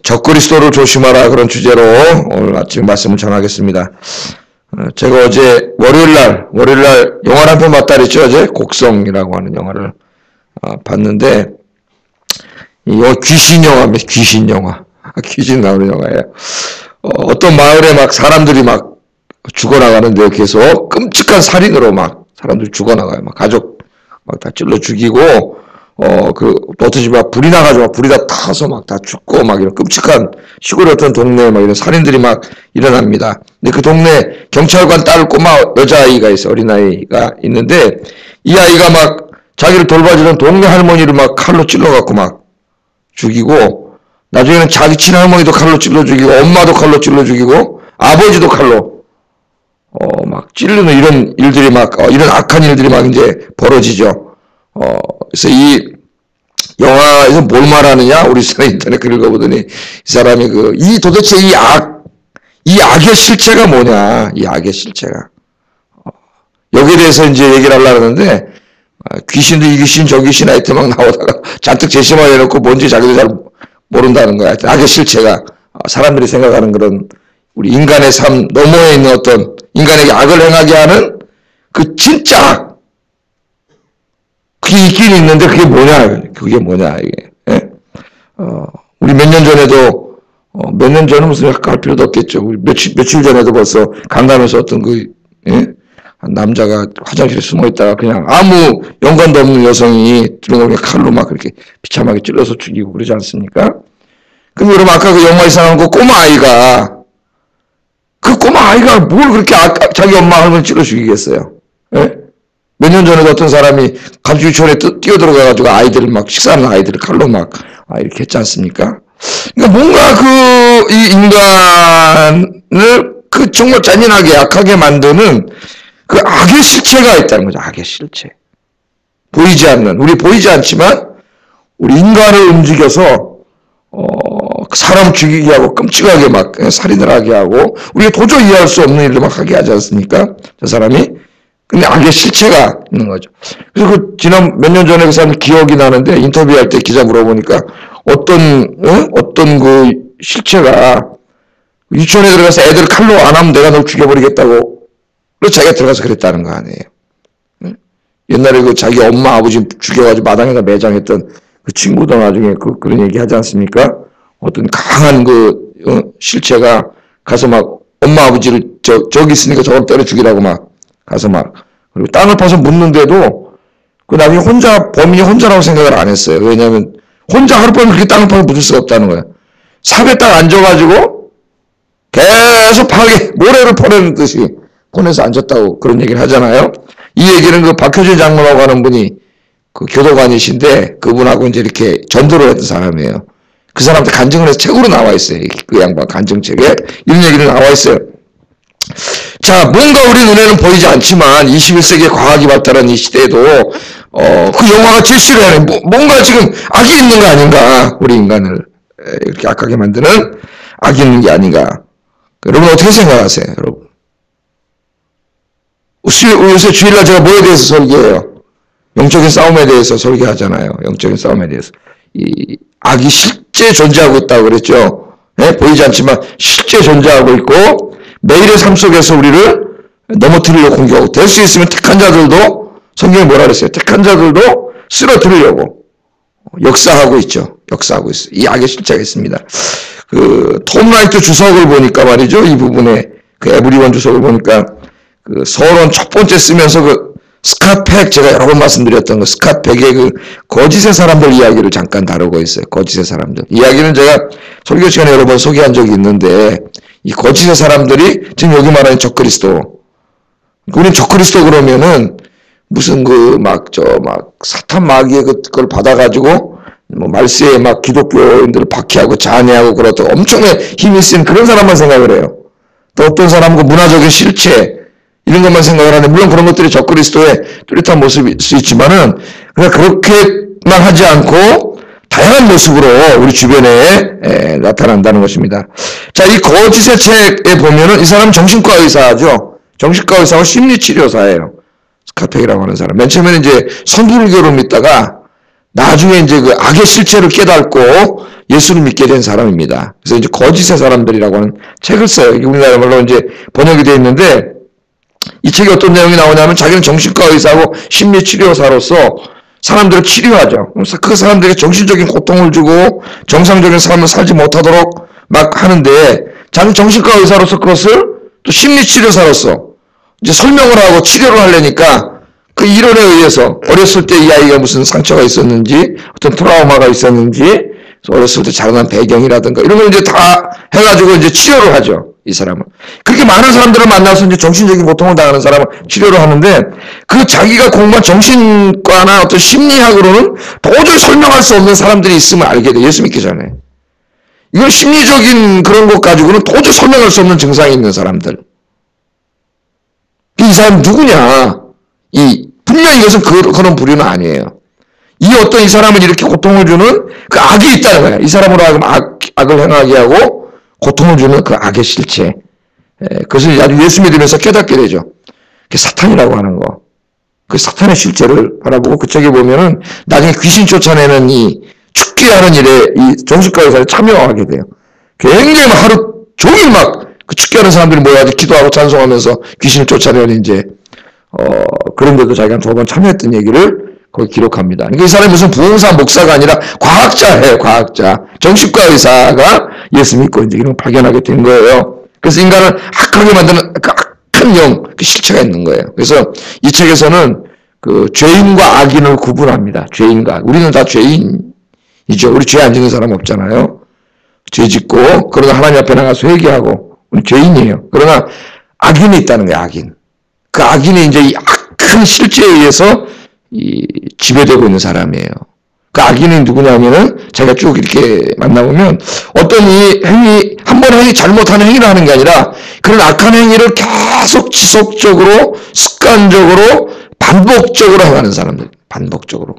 적그리스도를 조심하라 그런 주제로 오늘 아침 말씀을 전하겠습니다. 제가 어제 월요일날 영화를 한 편 봤다 그랬죠. 어제 곡성이라고 하는 영화를 봤는데 이거 귀신 영화입니다. 귀신 영화. 귀신 나오는 영화예요. 어떤 마을에 막 사람들이 막 죽어나가는데 계속 끔찍한 살인으로 막 사람들이 죽어나가요. 막 가족 막 다 찔러 죽이고 어떤 집에 막 불이 나가지고 막 불이 다 타서 막 다 죽고 막 이런 끔찍한 시골의 어떤 동네에 막 이런 살인들이 막 일어납니다. 근데 그 동네 경찰관 딸 꼬마 여자아이가 있어, 어린아이가 있는데 이 아이가 막 자기를 돌봐주던 동네 할머니를 막 칼로 찔러갖고 막 죽이고 나중에는 자기 친할머니도 칼로 찔러 죽이고 엄마도 칼로 찔러 죽이고 아버지도 칼로 막 찌르는 이런 일들이 막 이런 악한 일들이 막 이제 벌어지죠. 그래서 이 영화에서 뭘 말하느냐? 우리 인터넷 글 읽어보더니 이 사람이 도대체 이 악의 실체가 뭐냐? 이 악의 실체가. 여기에 대해서 이제 얘기를 하려고 하는데, 귀신도 이 귀신 저 귀신 하여튼 막 나오다가 잔뜩 제시만 해놓고 뭔지 자기도 잘 모른다는 거야. 악의 실체가. 사람들이 생각하는 그런 우리 인간의 삶 너머에 있는 어떤 인간에게 악을 행하게 하는 그 진짜 악. 그게 있긴 있는데 그게 뭐냐 이게. 예? 우리 몇 년 전에도 몇 년 전은 무슨 갈 필요도 없겠죠. 우리 며칠 전에도 벌써 강남에서 어떤 한 남자가 화장실에 숨어 있다가 그냥 아무 연관도 없는 여성이 들어오면 칼로 막 그렇게 비참하게 찔러서 죽이고 그러지 않습니까? 그럼 여러분 아까 그 영화에서 나온 그 꼬마 아이가 뭘 그렇게 자기 엄마 할머니 찔러 죽이겠어요? 예? 몇 년 전에도 어떤 사람이 갑자기 유치원에 뛰어들어가가지고 아이들을 막 식사하는 아이들을 칼로 막 이렇게 했지 않습니까? 그러니까 뭔가 이 인간을 정말 잔인하게 약하게 만드는 그 악의 실체가 있다는 거죠. 악의 실체. 우리 보이지 않지만 우리 인간을 움직여서 사람 죽이게 하고 끔찍하게 막 살인을 하게 하고 우리가 도저히 이해할 수 없는 일을 막 하게 하지 않습니까? 저 사람이. 근데 악의 실체가 있는 거죠. 그래서 지난 몇 년 전에 그 사람 기억이 나는데 인터뷰할 때 기자 물어보니까 어떤 그 실체가 유치원에 들어가서 애들 칼로 안 하면 내가 널 죽여버리겠다고 그래서 자기가 들어가서 그랬다는 거 아니에요. 옛날에 자기 엄마 아버지 죽여가지고 마당에다 매장했던 그 친구도 나중에 그런 얘기 하지 않습니까? 어떤 강한 실체가 가서 막 엄마 아버지를 저기 있으니까 저걸 때려 죽이라고 막 가서 막 그리고 땅을 파서 묻는데도 나중에 범인이 혼자라고 생각을 안 했어요. 왜냐하면 혼자 하룻밤에 그렇게 땅을 파서 묻을 수가 없다는 거예요. 삽에 딱 앉아가지고 계속 파게 모래를 퍼내는 듯이 퍼내서 앉았다고 그런 얘기를 하잖아요. 이 얘기는 박효진 장로라고 하는 분이 교도관이신데 그분하고 이제 이렇게 전도를 했던 사람이에요. 그 사람한테 간증을 해서 책으로 나와 있어요. 그 양반 간증책에 이런 얘기를 나와 있어요. 자, 뭔가 우리 눈에는 보이지 않지만 21세기의 과학이 발달한 이 시대에도 그 영화가 제시를 하는 뭔가 지금 악이 있는 거 아닌가? 우리 인간을 이렇게 악하게 만드는 악이 있는 게 아닌가? 여러분 어떻게 생각하세요? 여러분 요새 주일날 제가 뭐에 대해서 설교해요? 영적인 싸움에 대해서 설교하잖아요. 영적인 싸움에 대해서 이 악이 실제 존재하고 있다고 그랬죠. 네? 보이지 않지만 실제 존재하고 있고 매일의 삶 속에서 우리를 넘어뜨리려고 공격하고 될 수 있으면 택한 자들도 성경에 뭐라 그랬어요? 택한 자들도 쓰러뜨리려고 역사하고 있죠. 역사하고 있어요. 이 악의 실체가 있습니다. 톰 라이트 주석을 보니까 말이죠. 이 부분에 에브리원 주석을 보니까 서론 첫 번째 쓰면서 스캇 팩 제가 여러 번 말씀드렸던 스캇 팩의 거짓의 사람들 이야기를 잠깐 다루고 있어요. 거짓의 사람들 이야기는 제가 설교 시간에 여러 번 소개한 적이 있는데 이 거짓의 사람들이 지금 여기 말하는 적그리스도. 우린 적그리스도 그러면은 무슨 사탄 마귀의 그걸 받아가지고 말세에 막 기독교인들을 박해하고 잔해하고 그렇다고 엄청난 힘이 쓴 그런 사람만 생각을 해요. 또 어떤 사람은 문화적인 실체 이런 것만 생각을 하는데 물론 그런 것들이 적그리스도의 뚜렷한 모습일 수 있지만은 그냥 그렇게만 하지 않고 다양한 모습으로 우리 주변에 나타난다는 것입니다. 자, 이 거짓의 책에 보면은 이 사람은 정신과 의사죠. 정신과 의사하고 심리치료사예요. 스캇 팩이라고 하는 사람. 맨 처음에는 이제 선불교를 믿다가 나중에 이제 그 악의 실체를 깨닫고 예수를 믿게 된 사람입니다. 그래서 이제 거짓의 사람들이라고 하는 책을 써요. 우리나라 말로 이제 번역이 되어 있는데, 이 책에 어떤 내용이 나오냐면 자기는 정신과 의사하고 심리치료사로서 사람들을 치료하죠. 그래서 그 사람들에게 정신적인 고통을 주고 정상적인 삶을 살지 못하도록 막 하는데, 자기는 정신과 의사로서 그것을 또 심리치료사로서 이제 설명을 하고 치료를 하려니까 그 이론에 의해서 어렸을 때 이 아이가 무슨 상처가 있었는지, 어떤 트라우마가 있었는지, 어렸을 때 자라난 배경이라든가 이런 걸 이제 다 해가지고 이제 치료를 하죠. 이 사람은. 그렇게 많은 사람들을 만나서 이제 정신적인 고통을 당하는 사람을 치료를 하는데, 그 자기가 공부한 정신과나 어떤 심리학으로는 도저히 설명할 수 없는 사람들이 있음을 알게 돼. 예수 믿기 전에. 이건 심리적인 그런 것 가지고는 도저히 설명할 수 없는 증상이 있는 사람들. 이 사람 누구냐? 분명히 이것은 그런 부류는 아니에요. 이 어떤 이 사람을 이렇게 고통을 주는 그 악이 있다는 거야. 이 사람으로 하여금 악을 행하게 하고 고통을 주는 그 악의 실체. 그것을 아주 예수 믿으면서 깨닫게 되죠. 그게 사탄이라고 하는 거. 그 사탄의 실체를 바라보고 그 책에 보면은 나중에 귀신 쫓아내는 이 축기하는 일에 이 정신과 의사에 참여하게 돼요. 굉장히 막 하루 종일 막 그 축기하는 사람들이 모여가지고 기도하고 찬송하면서 귀신을 쫓아내는 이제 그런데도 자기가 2번 참여했던 얘기를 거기 기록합니다. 그러니까 이 사람이 무슨 부흥사 목사가 아니라 과학자예요, 과학자. 정신과 의사가 예수 믿고 이제 이런 걸 발견하게 된 거예요. 그래서 인간을 악하게 만드는 그 악한 영, 그 실체가 있는 거예요. 그래서 이 책에서는 그 죄인과 악인을 구분합니다. 죄인과. 우리는 다 죄인이죠. 우리 죄 안 짓는 사람 없잖아요. 죄 짓고, 그러나 하나님 앞에 나가서 회개하고, 우리 죄인이에요. 그러나 악인이 있다는 거예요, 악인. 그 악인이 이제 이 악한 실체에 의해서 지배되고 있는 사람이에요. 그 악인이 누구냐면은 제가 쭉 이렇게 만나보면 어떤 이 행위, 한 번 잘못하는 행위를 하는 게 아니라 그런 악한 행위를 계속 지속적으로, 습관적으로, 반복적으로 행하는 사람들. 반복적으로.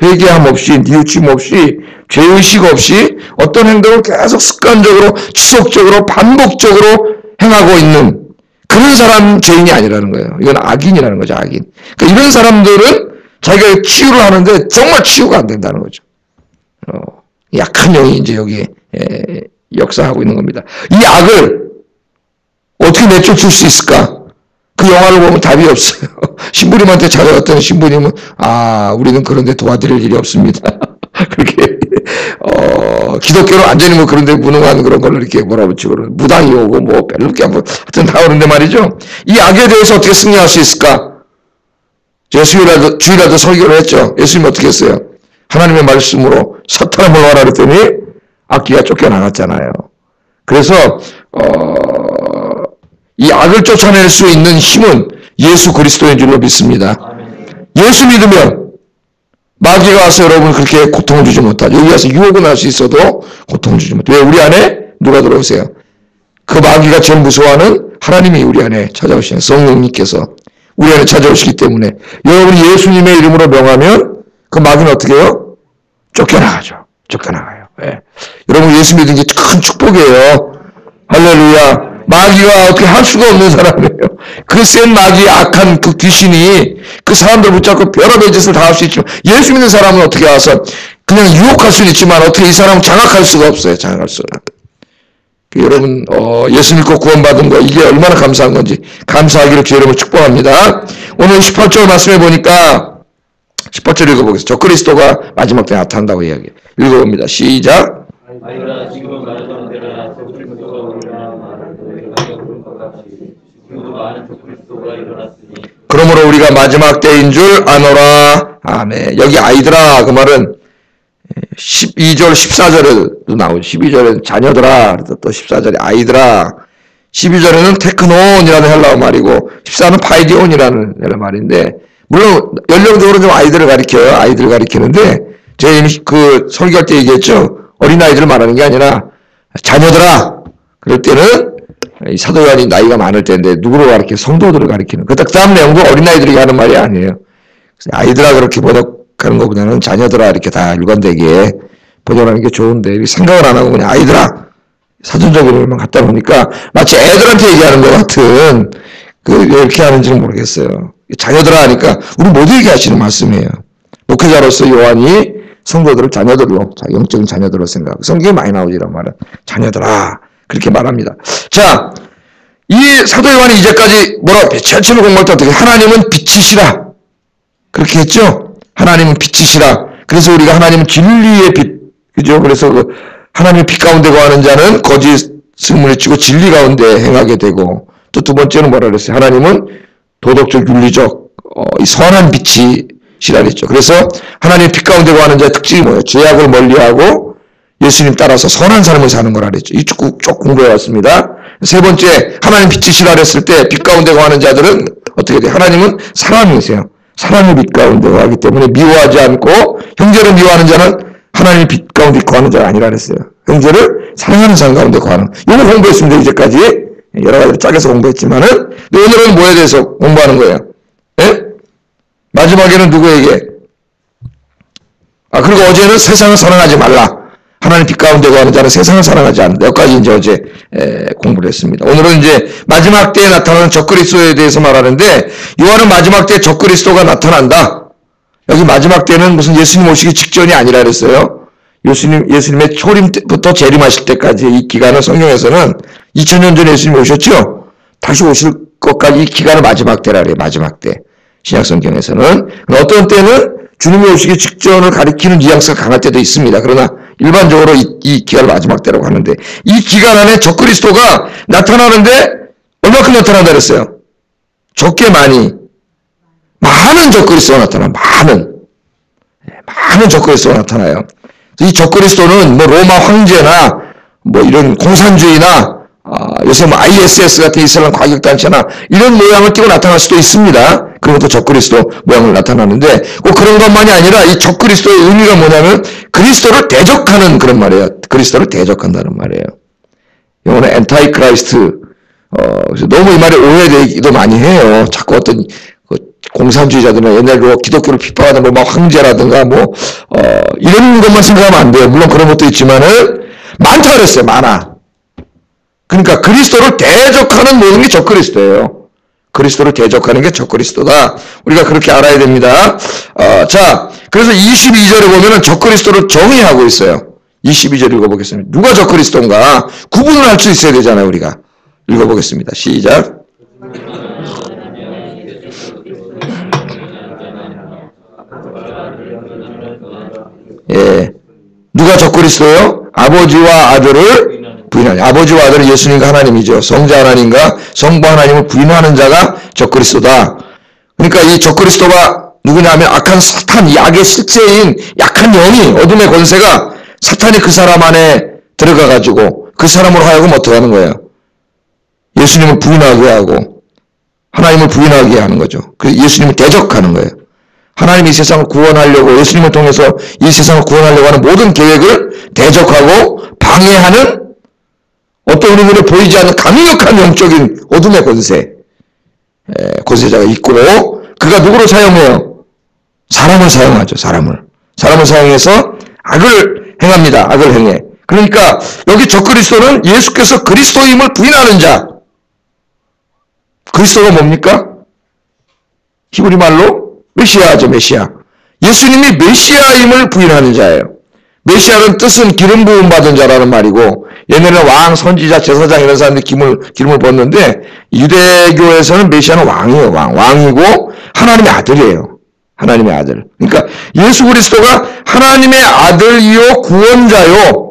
회개함 없이, 뉘우침 없이, 죄의식 없이 어떤 행동을 계속 습관적으로, 지속적으로, 반복적으로 행하고 있는 그런 사람 죄인이 아니라는 거예요. 이건 악인이라는 거죠, 악인. 그러니까 이런 사람들은 자기가 치유를 하는데 정말 치유가 안 된다는 거죠. 약한 영이 이제 여기에 역사하고 있는 겁니다. 이 악을 어떻게 내쫓을 수 있을까? 그 영화를 보면 답이 없어요. 신부님한테 찾아갔더니 신부님은 우리는 그런데 도와드릴 일이 없습니다. 그렇게 기독교로 완전히 뭐 그런데 무능한 그런 걸로 이렇게 몰아붙이고 무당이 오고 뭐 별로게 하여튼 다 오는데 말이죠. 이 악에 대해서 어떻게 승리할 수 있을까? 제가 주일날도 설교를 했죠. 예수님이 어떻게 했어요? 하나님의 말씀으로 사탄을 물러가라 그랬더니 악기가 쫓겨나갔잖아요. 그래서 이 악을 쫓아낼 수 있는 힘은 예수 그리스도인 줄로 믿습니다. 예수 믿으면 마귀가 와서 여러분 그렇게 고통을 주지 못하죠. 여기 와서 유혹은 할 수 있어도 고통을 주지 못해요. 왜? 우리 안에 누가 들어오세요? 그 마귀가 제일 무서워하는 하나님이 우리 안에 찾아오시는 성령님께서 우리 안에 찾아오시기 때문에 여러분이 예수님의 이름으로 명하면 그 마귀는 어떻게 해요? 쫓겨나가죠. 쫓겨나가요. 네. 여러분 예수 믿는 게 큰 축복이에요. 할렐루야. 마귀가 어떻게 할 수가 없는 사람이에요. 그 센 마귀 악한 그 귀신이 그 사람들 붙잡고 별의별 짓을 다 할 수 있지만 예수 믿는 사람은 어떻게 와서 그냥 유혹할 수는 있지만 어떻게 이 사람을 장악할 수가 없어요. 장악할 수는. 여러분 예수 믿고 구원받은 거 이게 얼마나 감사한 건지 감사하기를 주 여러분을 축복합니다. 오늘 18절 말씀해 보니까 18절 읽어보겠습니다. 저 그리스도가 마지막 때 나타난다고 이야기해요. 읽어봅니다. 시작. 지금 말하던 대로 저 그리스도가 우리가 말하는 것 같이 지금도 많은 저 그리스도가 일어났으니 그러므로 우리가 마지막 때인 줄 아노라. 아멘. 여기 아이들아 그 말은 12절 14절에도 나오죠. 12절에는 자녀들아 또 14절에 아이들아 12절에는 테크논이라는 헬라어 말이고 14는 파이디온이라는 헬라어 말인데 물론 연령적으로 좀 아이들을 가리켜요. 아이들을 가리키는데 제가 이미 그 설교할 때 얘기했죠. 어린아이들을 말하는 게 아니라 자녀들아 그럴 때는 이 사도 요한이 나이가 많을 때인데 누구를 가리켜? 성도들을 가리키는 그 다음 내용도 어린아이들이 하는 말이 아니에요. 아이들아 그렇게 번역하는 것보다는 자녀들아 이렇게 다 일관되게 번역하는 게 좋은데 생각을 안 하고 그냥 아이들아 사전적으로만 갖다 놓으니까 마치 애들한테 얘기하는 것 같은 왜 이렇게 하는지는 모르겠어요. 자녀들아 하니까 우리 모두에게 하시는 말씀이에요. 목회자로서 요한이 성도들을 자녀들로, 영적인 자녀들로 생각하고, 성경에 많이 나오지, 이런 말은. 자녀들아. 그렇게 말합니다. 자, 이 사도 요한이 이제까지 뭐라고, 철저히 공부할 때 어떻게, 하나님은 빛이시라. 그렇게 했죠? 하나님은 빛이시라. 그래서 우리가 하나님은 진리의 빛, 그죠? 그래서 하나님의 빛 가운데 거하는 자는 거짓을 물리치고 진리 가운데 행하게 되고, 또 두 번째는 뭐라 그랬어요? 하나님은 도덕적, 윤리적, 선한 빛이시라 그랬죠. 그래서 하나님의 빛 가운데 거하는 자의 특징이 뭐예요? 죄악을 멀리하고 예수님 따라서 선한 삶을 사는 거라 그랬죠. 이 쭉 공부해 왔습니다. 세 번째, 하나님 빛이시라 그랬을 때 빛 가운데 거하는 자들은 어떻게 돼요? 하나님은 사랑이세요. 사랑의 빛 가운데 거하기 때문에 미워하지 않고, 형제를 미워하는 자는 하나님의 빛 가운데 거하는 자가 아니라 그랬어요. 형제를 사랑하는 삶 가운데 거하는. 이거 공부했습니다. 이제까지. 여러 가지로 짜게서 공부했지만은, 오늘은 뭐에 대해서 공부하는 거예요? 예? 마지막에는 누구에게? 그리고 어제는 세상을 사랑하지 말라. 하나님 빛 가운데 거하는 자는 세상을 사랑하지 않는다. 여기까지 이제 어제 공부를 했습니다. 오늘은 이제 마지막 때에 나타나는 적그리스도에 대해서 말하는데, 요한은 마지막 때에 적그리스도가 나타난다. 여기 마지막 때는 무슨 예수님 오시기 직전이 아니라 그랬어요. 예수님의 초림 때부터 재림하실 때까지 이 기간을 성경에서는 2000년 전에 예수님이 오셨죠? 다시 오실 것까지 이 기간을 마지막 때라 그래요. 마지막 때. 신약 성경에서는. 어떤 때는 주님이 오시기 직전을 가리키는 뉘앙스가 강할 때도 있습니다. 그러나 일반적으로 이 기간을 마지막 때라고 하는데, 이 기간 안에 적그리스도가 나타나는데 얼마큼 나타난다 그랬어요? 적게 많이. 많은 적그리스도가 나타나요. 많은 적그리스도가 나타나요. 이 적그리스도는 뭐 로마 황제나 뭐 이런 공산주의나 요새 뭐 ISS 같은 이슬람 과격단체나 이런 모양을 띠고 나타날 수도 있습니다. 그런 것도 적그리스도 모양을 나타나는데, 꼭 그런 것만이 아니라 이 적그리스도의 의미가 뭐냐면 그리스도를 대적하는 그런 말이에요. 그리스도를 대적한다는 말이에요. 영어는 엔타이크라이스트. 그래서 너무 이 말이 오해되기도 많이 해요. 자꾸 어떤 공산주의자들이나 옛날로 기독교를 핍박하는 뭐 황제라든가 이런 것만 생각하면 안 돼요. 물론 그런 것도 있지만은 많다 그랬어요. 많아. 그러니까 그리스도를 대적하는 모든 게 적그리스도예요. 그리스도를 대적하는 게 적그리스도다. 우리가 그렇게 알아야 됩니다. 자, 그래서 22절에 보면은 적그리스도를 정의하고 있어요. 22절 읽어보겠습니다. 누가 적그리스도인가? 구분을 할 수 있어야 되잖아요, 우리가. 읽어보겠습니다. 시작. 예. 누가 적그리스도요? 아버지와 아들을 부인하니. 아버지와 아들은 예수님과 하나님이죠. 성자 하나님과 성부 하나님을 부인하는 자가 적그리스도다. 그러니까 이 적그리스도가 누구냐면 악한 사탄, 이 악의 실제인 약한 영이, 어둠의 권세가 사탄이 그 사람 안에 들어가가지고 그 사람으로 하여금 어떻게 하는 거예요? 예수님을 부인하게 하고 하나님을 부인하게 하는 거죠. 그래서 예수님을 대적하는 거예요. 하나님이 이 세상을 구원하려고, 예수님을 통해서 이 세상을 구원하려고 하는 모든 계획을 대적하고 방해하는 어떤 우리 눈에 보이지 않는 강력한 영적인 어둠의 권세자가 있고, 그가 누구를 사용해요? 사람을 사용하죠. 사람을 사용해서 악을 행합니다. 악을 행해. 그러니까 여기 적그리스도는 예수께서 그리스도임을 부인하는 자. 그리스도가 뭡니까? 히브리 말로 메시아죠. 메시아. 예수님이 메시아임을 부인하는 자예요. 메시아는 뜻은 기름 부음 받은 자라는 말이고, 옛날에는 왕, 선지자, 제사장 이런 사람들이 기름을 붓는데, 유대교에서는 메시아는 왕이에요. 왕이고 하나님의 아들이에요. 하나님의 아들. 그러니까 예수 그리스도가 하나님의 아들이요 구원자요,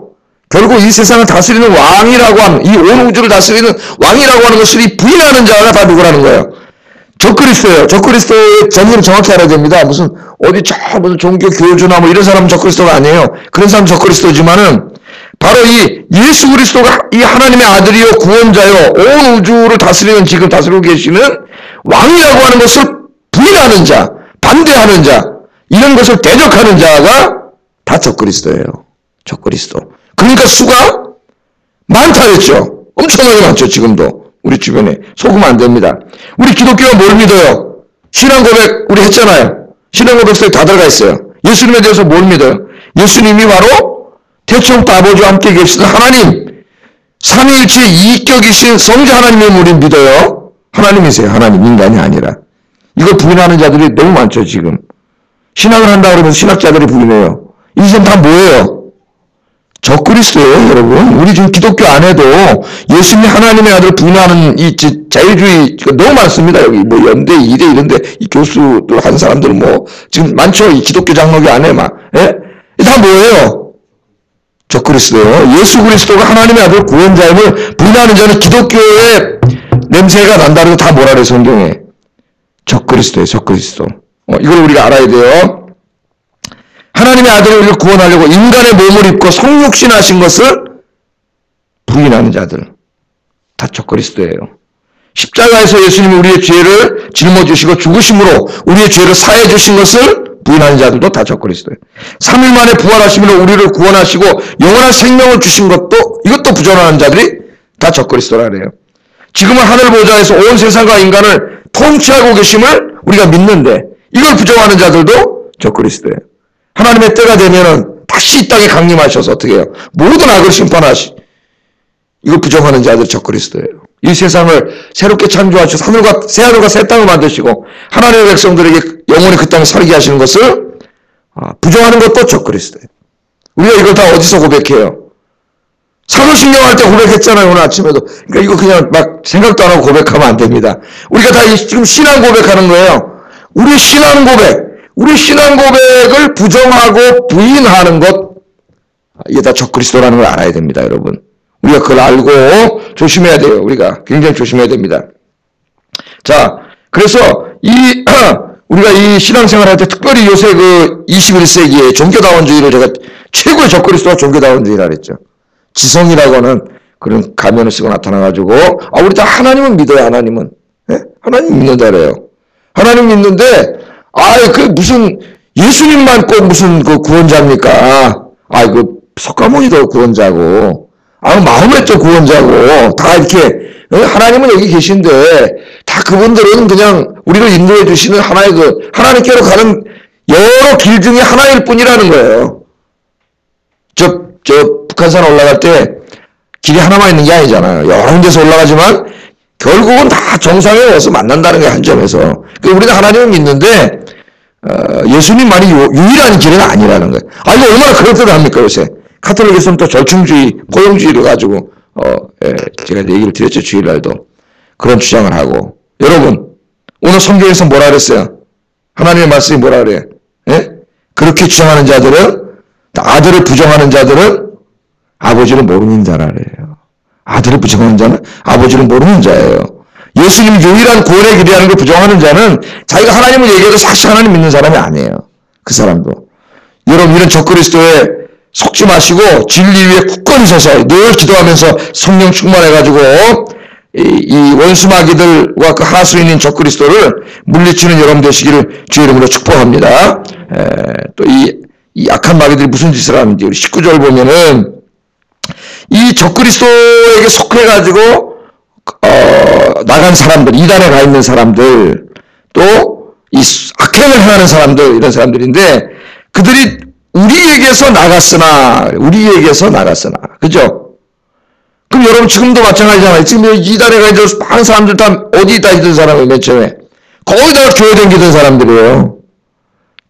결국 이 세상을 다스리는 왕이라고 하는, 이 온 우주를 다스리는 왕이라고 하는 것을 부인하는 자가 다 누구라는 거예요? 적그리스도예요. 적그리스도의 정의를 정확히 알아야 됩니다. 무슨 종교 교주나 이런 사람은 적그리스도가 아니에요. 그런 사람은 적그리스도지만은 바로 이 예수 그리스도가 이 하나님의 아들이요 구원자요, 온 우주를 다스리는, 지금 다스리고 계시는 왕이라고 하는 것을 부인하는 자, 반대하는 자, 이런 것을 대적하는 자가 다 적그리스도예요. 적그리스도. 그러니까 수가 많다 그랬죠. 엄청나게 많죠. 지금도 우리 주변에. 속으면 안 됩니다. 우리 기독교가 뭘 믿어요? 신앙 고백 우리 했잖아요. 신앙 고백서에 다 들어가 있어요. 예수님에 대해서 뭘 믿어요? 예수님이 바로 태초부터 아버지와 함께 계시던 하나님, 삼위일체의 이격이신 성자 하나님을 우리 믿어요. 하나님이세요. 하나님, 인간이 아니라. 이걸 부인하는 자들이 너무 많죠. 지금 신앙을 한다 그러면서 신학자들이 부인해요. 이 사람 다 뭐예요? 적그리스도예요, 여러분. 우리 지금 기독교 안에도 예수님이 하나님의 아들 부인하는 이 자유주의 너무 많습니다. 여기 뭐 연대, 이대 이런데 이 교수들 한 사람들 뭐 지금 많죠. 이 기독교 장로교 안에 막, 예? 다 뭐예요? 적그리스도예요. 예수 그리스도가 하나님의 아들 구원자임을 부인하는 자는 기독교의 냄새가 난다고 다 뭐라 그래 성경에? 적그리스도예요, 적그리스도. 이걸 우리가 알아야 돼요. 하나님의 아들을 우리를 구원하려고 인간의 몸을 입고 성육신하신 것을 부인하는 자들 다 적그리스도예요. 십자가에서 예수님이 우리의 죄를 짊어지시고 죽으심으로 우리의 죄를 사해 주신 것을 부인하는 자들도 다 적그리스도예요. 3일 만에 부활하심으로 우리를 구원하시고 영원한 생명을 주신 것도 이것도 부정하는 자들이 다 적그리스도라 그래요. 지금은 하늘 보좌에서 온 세상과 인간을 통치하고 계심을 우리가 믿는데 이걸 부정하는 자들도 적그리스도예요. 하나님의 때가 되면은 다시 이 땅에 강림하셔서 어떻게 해요? 모든 악을 심판하시. 이걸 부정하는 자들 적그리스도예요. 이 세상을 새롭게 창조하시고 새 하늘과 새 땅을 만드시고 하나님의 백성들에게 영원히 그 땅에 살게 하시는 것을 부정하는 것도 적그리스도예요. 우리가 이걸 다 어디서 고백해요? 사도신경 할 때 고백했잖아요. 오늘 아침에도. 그러니까 이거 그냥 막 생각도 안 하고 고백하면 안 됩니다. 우리가 다 지금 신앙 고백하는 거예요. 우리 신앙 고백을 부정하고 부인하는 것, 이게 다 적그리스도라는 걸 알아야 됩니다, 여러분. 우리가 그걸 알고 조심해야 돼요. 우리가 굉장히 조심해야 됩니다. 자, 그래서 우리가 이 신앙생활 할 때 특별히 요새 그 21세기에 종교다원주의를 제가 최고의 적그리스도가 종교다원주의라 그랬죠. 지성이라고 하는 그런 가면을 쓰고 나타나가지고, 우리 다 하나님은 믿어요, 하나님은. 예? 하나님 믿는다 그래요. 하나님 믿는데, 무슨, 예수님만 꼭 무슨 그 구원자입니까? 그 석가모니도 구원자고, 마음의 또 구원자고, 다 이렇게, 하나님은 여기 계신데, 다 그분들은 그냥 우리를 인도해 주시는 하나의 하나님께로 가는 여러 길 중에 하나일 뿐이라는 거예요. 북한산 올라갈 때 길이 하나만 있는 게 아니잖아요. 여러 군데서 올라가지만, 결국은 다 정상에 와서 만난다는 게 한 점에서. 그러니까 우리가 하나님을 믿는데, 예수님만이 유일한 길은 아니라는 거예요. 이거 얼마나 그럴듯합니까, 요새. 카톨릭에서는 또 절충주의, 포용주의를 가지고, 제가 얘기를 드렸죠, 주일날도. 그런 주장을 하고. 여러분, 오늘 성경에서 뭐라 그랬어요? 하나님의 말씀이 뭐라 그래요? 예? 그렇게 주장하는 자들은, 아들을 부정하는 자들은 아버지를 모르는 자라 그래요. 아들을 부정하는 자는 아버지를 모르는 자예요. 예수님 유일한 구원의 길이라는 걸 부정하는 자는 자기가 하나님을 얘기해도 사실 하나님 믿는 사람이 아니에요. 그 사람도. 여러분 이런 적그리스도에 속지 마시고 진리 위에 굳건히 서서 늘 기도하면서 성령 충만해가지고 이 원수마귀들과 그 하수인인 적그리스도를 물리치는 여러분 되시기를 주의 이름으로 축복합니다. 또 이 악한 마귀들이 무슨 짓을 하는지 우리 19절 보면은 이 적그리스도에게 속해가지고 나간 사람들, 이단에 가 있는 사람들, 또 이 악행을 행하는 사람들, 이런 사람들인데 그들이 우리에게서 나갔으나, 그죠? 그럼 여러분 지금도 마찬가지잖아요. 지금 이단에 가 있는 많은 사람들 다 어디 있다 있던 사람을 맨 처음에 거의 다 교회 댕기던 사람들이에요.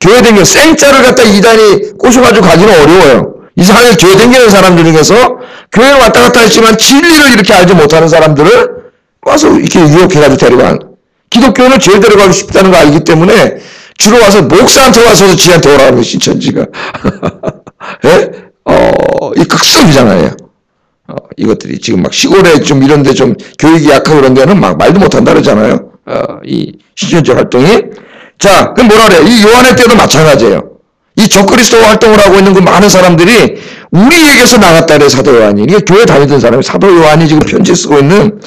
교회 댕겨 생짜를 갖다 이단이 꼬셔가지고 가기는 어려워요. 이상하게 교회 댕기는 사람들 중에서 교회에 왔다 갔다 했지만 진리를 이렇게 알지 못하는 사람들을 와서 이렇게 유혹해가지고 데려간. 기독교는 죄 데려가고 싶다는 거 알기 때문에 주로 와서 목사한테 와서 지한테 오라는 것이 신천지가. 예? 이 극성이잖아요. 이것들이 지금 막 시골에 좀 이런데 좀 교육이 약하고 그런 데는 막 말도 못한다 그러잖아요. 이 신천지 활동이. 자, 그럼 뭐라 그래요? 이 요한의 때도 마찬가지예요. 이 적그리스도 활동을 하고 있는 그 많은 사람들이 우리에게서 나갔다 그래, 사도 요한이. 이게 교회 다니던 사람이, 사도 요한이 지금 편지 쓰고 있는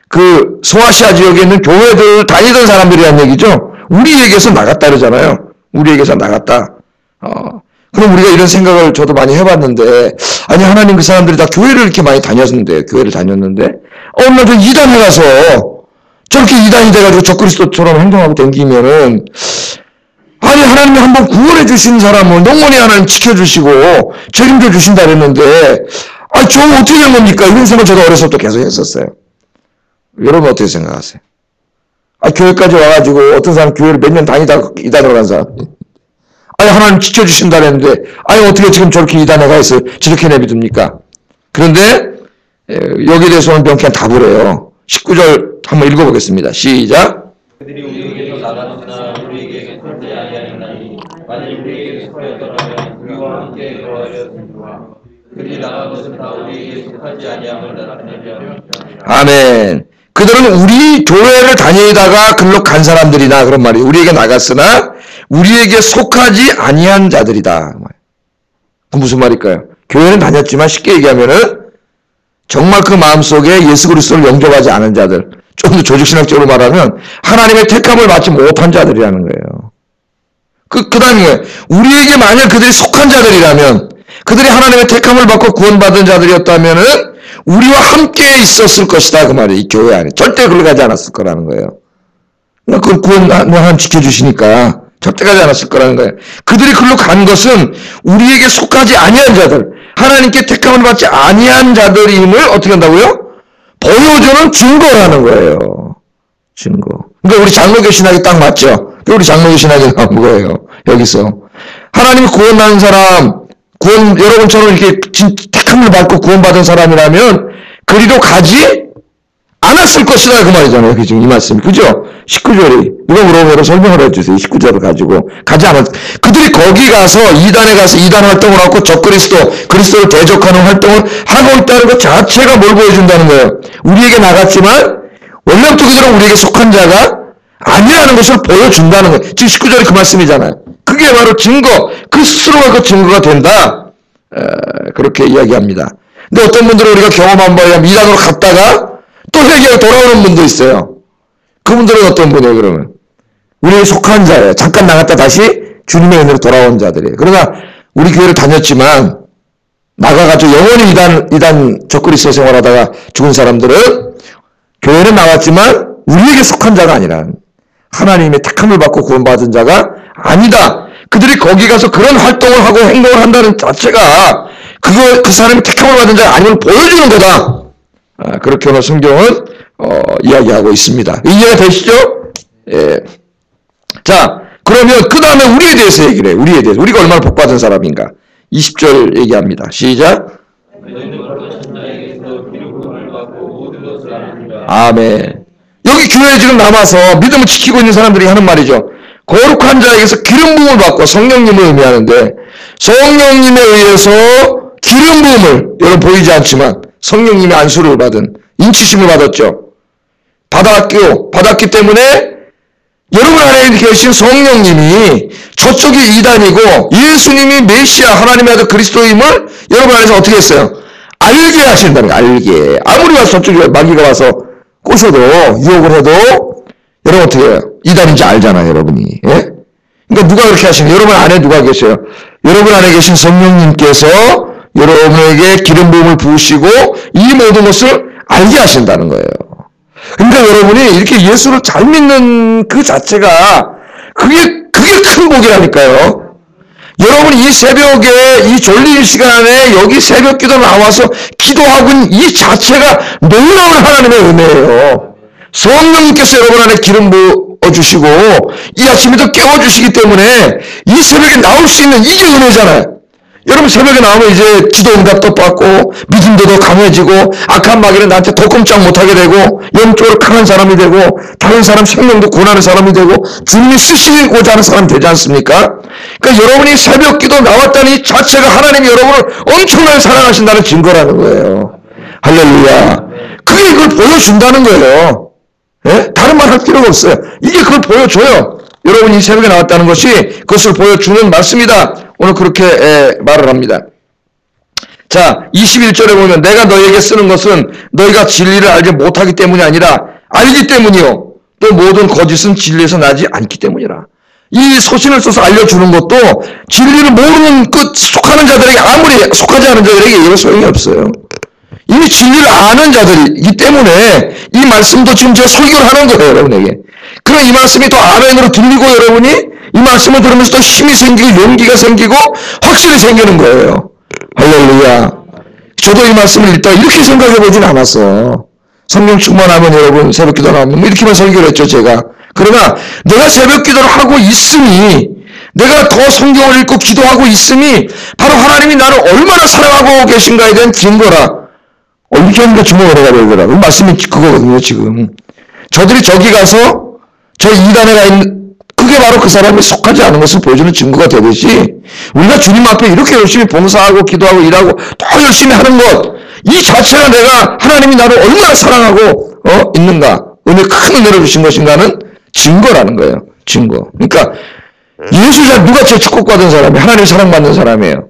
그 소아시아 지역에 있는 교회들 다니던 사람들이란 얘기죠. 우리에게서 나갔다 그러잖아요. 우리에게서 나갔다. 그럼 우리가 이런 생각을 저도 많이 해봤는데, 아니, 하나님 그 사람들이 다 교회를 이렇게 많이 다녔는데, 어느 날 이단에 가서 저렇게 이단이 돼가지고 적그리스도처럼 행동하고 댕기면은, 아니, 하나님이 한번 구원해 주신 사람을 영원히 하나님 지켜주시고 책임져 주신다 그랬는데, 저 어떻게 된 겁니까? 이런 생각 저도 어렸을 때 계속 했었어요. 여러분 어떻게 생각하세요? 교회까지 와가지고 어떤 사람 교회를 몇 년 다니다 이단으로 간 사람. 아니, 하나님 지켜주신다 그랬는데, 아니, 어떻게 지금 저렇게 이단에 가 있어 저렇게 내비둡니까? 그런데, 여기에 대해서는 명쾌한 답을 해요. 19절 한번 읽어보겠습니다. 시작. 그들이 우리에게서 나갔으나 우리에게 속하지 아니하였나니 만일 우리에게 속하였더라면 우리와 함께 거하였으리라. 그들이 나간 것은 다 우리에게 속하지 아니함을 나타내려. 아멘. 그들은 우리 교회를 다니다가 글로 간 사람들이나 그런 말이에요. 우리에게 나갔으나 우리에게 속하지 아니한 자들이다. 그 무슨 말일까요? 교회는 다녔지만 쉽게 얘기하면은 정말 그 마음속에 예수 그리스도를 영접하지 않은 자들, 좀 더 조직신학적으로 말하면 하나님의 택함을 받지 못한 자들이라는 거예요. 그 다음에 우리에게 만약 그들이 속한 자들이라면, 그들이 하나님의 택함을 받고 구원받은 자들이었다면은 우리와 함께 있었을 것이다 그 말이에요. 이 교회 안에 절대 글로 가지 않았을 거라는 거예요. 그 구원 하나님 지켜주시니까 절대 가지 않았을 거라는 거예요. 그들이 글로 간 것은 우리에게 속하지 아니한 자들, 하나님께 택함을 받지 아니한 자들임을 어떻게 한다고요? 보여주는 증거라는 거예요. 증거. 그러니까 우리 장로교 신학이 딱 맞죠? 우리 장로교 신학이 나온 거예요. 여기서 하나님이 구원하는 사람, 여러분처럼 이렇게 택함을 받고 구원받은 사람이라면 그리로 가지 않았을 것이다 그 말이잖아요. 여기 지금 이 말씀이. 그죠? 19절이 누가 물어보면 설명을 해주세요. 19절을 가지고 가지 않았. 그들이 거기 가서 이단에 가서 이단 활동을 하고 그리스도를 대적하는 활동을 하고 있다는 것 자체가 뭘 보여준다는 거예요. 우리에게 나갔지만 원래부터 그들은 우리에게 속한 자가 아니라는 것을 보여준다는 거예요. 지금 19절이 그 말씀이잖아요. 그게 바로 증거, 그 스스로가 그 증거가 된다. 그렇게 이야기합니다. 근데 어떤 분들은 우리가 경험한 바에 의하면 이단으로 갔다가 또 회개하고 돌아오는 분도 있어요. 그분들은 어떤 분이에요, 그러면? 우리에 속한 자예요. 잠깐 나갔다 다시 주님의 은혜로 돌아온 자들이에요. 그러나 우리 교회를 다녔지만 나가가지고 영원히 이단 적그리스도 생활하다가 죽은 사람들은 교회는 나왔지만 우리에게 속한 자가 아니라 하나님의 택함을 받고 구원받은 자가 아니다. 그들이 거기 가서 그런 활동을 하고 행동을 한다는 자체가 그 사람이 택함을 받은 자가 아님을 보여주는 거다. 그렇게 오늘 성경은 이야기하고 있습니다. 이해가 되시죠? 예. 자, 그러면 그 다음에 우리에 대해서 얘기를 해요. 우리에 대해서. 우리가 얼마나 복받은 사람인가. 20절 얘기합니다. 시작. 아멘. 여기 교회에 지금 남아서 믿음을 지키고 있는 사람들이 하는 말이죠. 거룩한 자에게서 기름 부음을 받고 성령님을 의미하는데 성령님에 의해서 기름 부음을 여러분 보이지 않지만 성령님의 안수를 받은 인치심을 받았죠. 받았기 때문에 여러분 안에 계신 성령님이 저쪽이 이단이고 예수님이 메시아 하나님의 아들 그리스도임을 여러분 안에서 어떻게 했어요? 알게 하신다는 거예요. 알게. 아무리 와서 저쪽에 마귀가 와서 꼬셔도 유혹을 해도 여러분 어떻게 해요? 이단인지 알잖아요. 여러분이. 예? 그러니까 누가 그렇게 하시는 여러분 안에 누가 계세요? 여러분 안에 계신 성령님께서 여러분에게 기름 부음을 부으시고 이 모든 것을 알게 하신다는 거예요. 그러니까 여러분이 이렇게 예수를 잘 믿는 그 자체가 그게 큰 복이라니까요. 여러분이 이 새벽에 이 졸린 시간에 여기 새벽 기도 나와서 기도하고 있는 이 자체가 놀라운 하나님의 은혜예요. 성령님께서 여러분 안에 기름 부어주시고 이 아침에도 깨워주시기 때문에 이 새벽에 나올 수 있는 이게 은혜잖아요. 여러분 새벽에 나오면 이제 기도응답도 받고 믿음도 더 강해지고 악한 마귀는 나한테 더 꼼짝 못하게 되고 영적으로 강한 사람이 되고 다른 사람 생명도 구원하는 사람이 되고 주님이 쓰시고자 하는 사람이 되지 않습니까? 그러니까 여러분이 새벽 기도 나왔다는 이 자체가 하나님이 여러분을 엄청나게 사랑하신다는 증거라는 거예요. 할렐루야. 그게 이걸 보여준다는 거예요. 예? 다른 말 할 필요가 없어요. 이게 그걸 보여줘요. 여러분이 새벽에 나왔다는 것이 그것을 보여주는 말씀이다. 오늘 그렇게 말을 합니다. 자, 21절에 보면 내가 너희에게 쓰는 것은 너희가 진리를 알지 못하기 때문이 아니라 알기 때문이요. 또 모든 거짓은 진리에서 나지 않기 때문이라. 이 서신을 써서 알려주는 것도 진리를 모르는 속하는 자들에게 아무리 속하지 않은 자들에게 이거 소용이 없어요. 이미 진리를 아는 자들이기 때문에 이 말씀도 지금 제가 설교를 하는 거예요. 여러분에게. 그럼 이 말씀이 또 아멘으로 들리고 여러분이 이 말씀을 들으면서 또 힘이 생기고 용기가 생기고 확실히 생기는 거예요. 할렐루야. 저도 이 말씀을 읽다가 이렇게 생각해 보진 않았어. 성령 충만하면 여러분 새벽 기도 나오면 이렇게만 설교를 했죠 제가. 그러나 내가 새벽 기도를 하고 있으니 내가 더 성경을 읽고 기도하고 있음이 바로 하나님이 나를 얼마나 사랑하고 계신가에 대한 증거라. 이렇게 하니까 주먹을 해가 되더라고요. 말씀이 그거거든요, 지금. 저들이 저기 가서 저 이단에 가 있는, 그게 바로 그 사람이 속하지 않은 것을 보여주는 증거가 되듯이 우리가 주님 앞에 이렇게 열심히 봉사하고 기도하고 일하고 더 열심히 하는 것, 이 자체가 내가 하나님이 나를 얼마나 사랑하고 있는가, 큰 은혜를 주신 것인가는 증거라는 거예요. 증거. 그러니까 예수 잘 누가 제일 축복받은 사람이 하나님 사랑받는 사람이에요.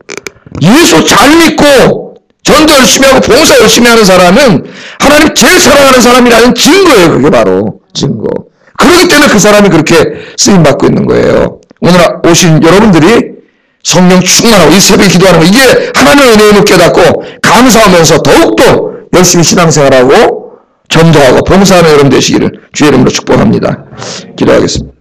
예수 잘 믿고 전도 열심히 하고 봉사 열심히 하는 사람은 하나님 제일 사랑하는 사람이라는 증거예요. 그게 바로 증거. 그렇기 때문에 그 사람이 그렇게 쓰임받고 있는 거예요. 오늘 오신 여러분들이 성령 충만하고 이 새벽에 기도하는 거, 이게 하나님의 은혜를 깨닫고 감사하면서 더욱더 열심히 신앙생활하고 전도하고 봉사하는 여러분 되시기를 주의 이름으로 축복합니다. 기도하겠습니다.